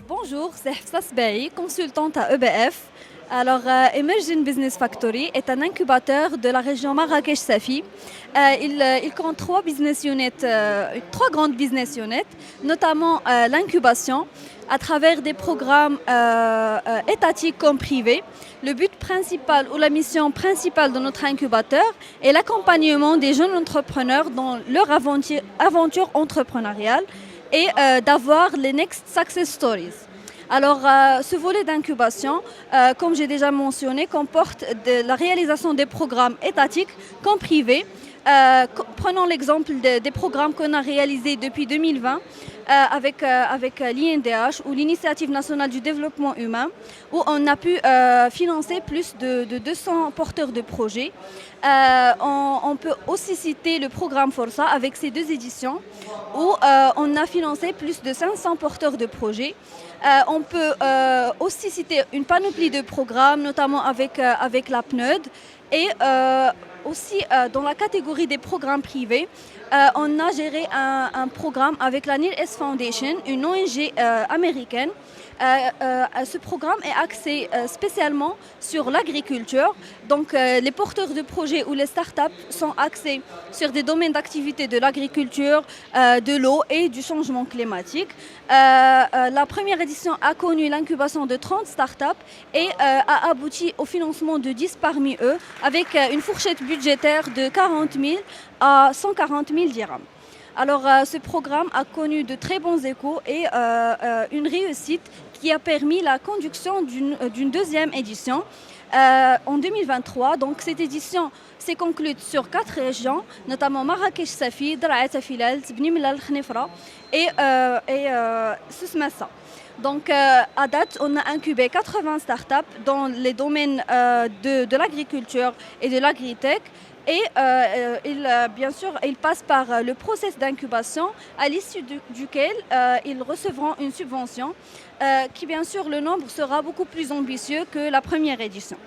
Bonjour, c'est Hafsa Sbaï, consultante à EBF. Emerging Business Factory est un incubateur de la région Marrakech-Safi. Il compte trois grandes business units, notamment l'incubation à travers des programmes étatiques comme privés. Le but principal ou la mission principale de notre incubateur est l'accompagnement des jeunes entrepreneurs dans leur aventure entrepreneuriale et d'avoir les next success stories. Ce volet d'incubation, comme j'ai déjà mentionné, comporte la réalisation des programmes étatiques comme privés. Prenons l'exemple des programmes qu'on a réalisés depuis 2020 avec l'INDH ou l'Initiative nationale du développement humain, où on a pu financer plus de 200 porteurs de projets. On peut aussi citer le programme Força avec ses deux éditions, où on a financé plus de 500 porteurs de projets. On peut aussi citer une panoplie de programmes, notamment avec la PNUD. Et aussi, dans la catégorie des programmes privés, on a géré un programme avec la Near East Foundation, une ONG américaine. Ce programme est axé spécialement sur l'agriculture. Donc, les porteurs de projets ou les startups sont axés sur des domaines d'activité de l'agriculture, de l'eau et du changement climatique. La première édition a connu l'incubation de 30 startups et a abouti au financement de 10 parmi eux, avec une fourchette budgétaire de 40 000 à 140 000 dirhams. Ce programme a connu de très bons échos et une réussite qui a permis la conduction d'une deuxième édition en 2023. Donc, cette édition s'est conclue sur 4 régions, notamment Marrakech Safi, Draa Tafilal, Bni Mellal Khnefra et Souss-Massa. Donc, à date, on a incubé 80 startups dans les domaines de l'agriculture et de l'agritech. Et bien sûr, ils passent par le process d'incubation à l'issue duquel ils recevront une subvention qui, bien sûr, le nombre sera beaucoup plus ambitieux que la première édition.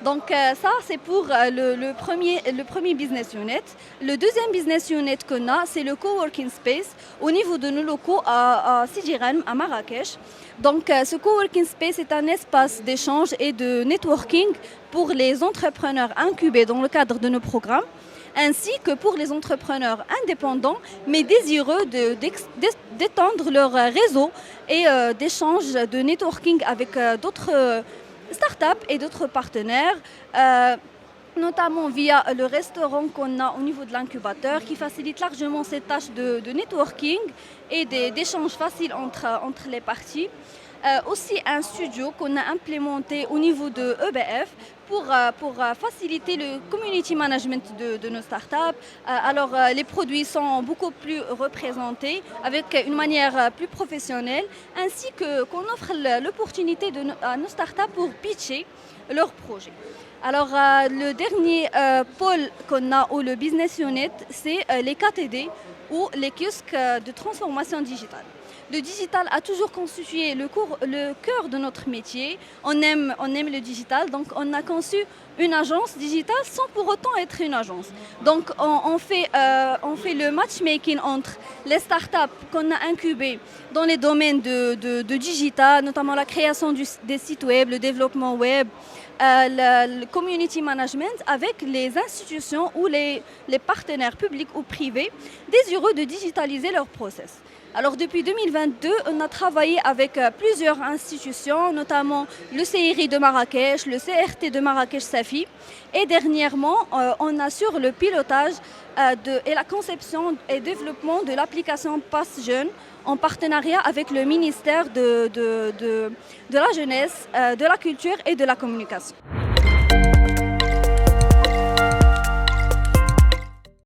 Donc ça, c'est pour le premier business unit. Le deuxième business unit qu'on a, c'est le coworking space au niveau de nos locaux à Sidi Ghane, à Marrakech. Donc ce coworking space est un espace d'échange et de networking pour les entrepreneurs incubés dans le cadre de nos programmes, ainsi que pour les entrepreneurs indépendants, mais désireux d'étendre leur réseau et d'échange de networking avec d'autres startups et d'autres partenaires, notamment via le restaurant qu'on a au niveau de l'incubateur, qui facilite largement cette tâche de networking et d'échanges faciles entre les parties. Aussi un studio qu'on a implémenté au niveau de EBF pour faciliter le community management de nos startups. Les produits sont beaucoup plus représentés avec une manière plus professionnelle, ainsi qu'on offre l'opportunité à nos startups pour pitcher leurs projets. Le dernier pôle qu'on a, ou le business unit, c'est les KTD ou les kiosques de transformation digitale. Le digital a toujours constitué le cœur de notre métier. On aime le digital, donc on a conçu une agence digitale sans pour autant être une agence. Donc on fait le matchmaking entre les startups qu'on a incubées dans les domaines de digital, notamment la création des sites web, le développement web, le community management, avec les institutions ou les partenaires publics ou privés désireux de digitaliser leur process. Depuis 2022, on a travaillé avec plusieurs institutions, notamment le CRI de Marrakech, le CRT de Marrakech-Safi. Et dernièrement, on assure le pilotage et la conception et développement de l'application Pass Jeune en partenariat avec le ministère de la Jeunesse, de la Culture et de la Communication.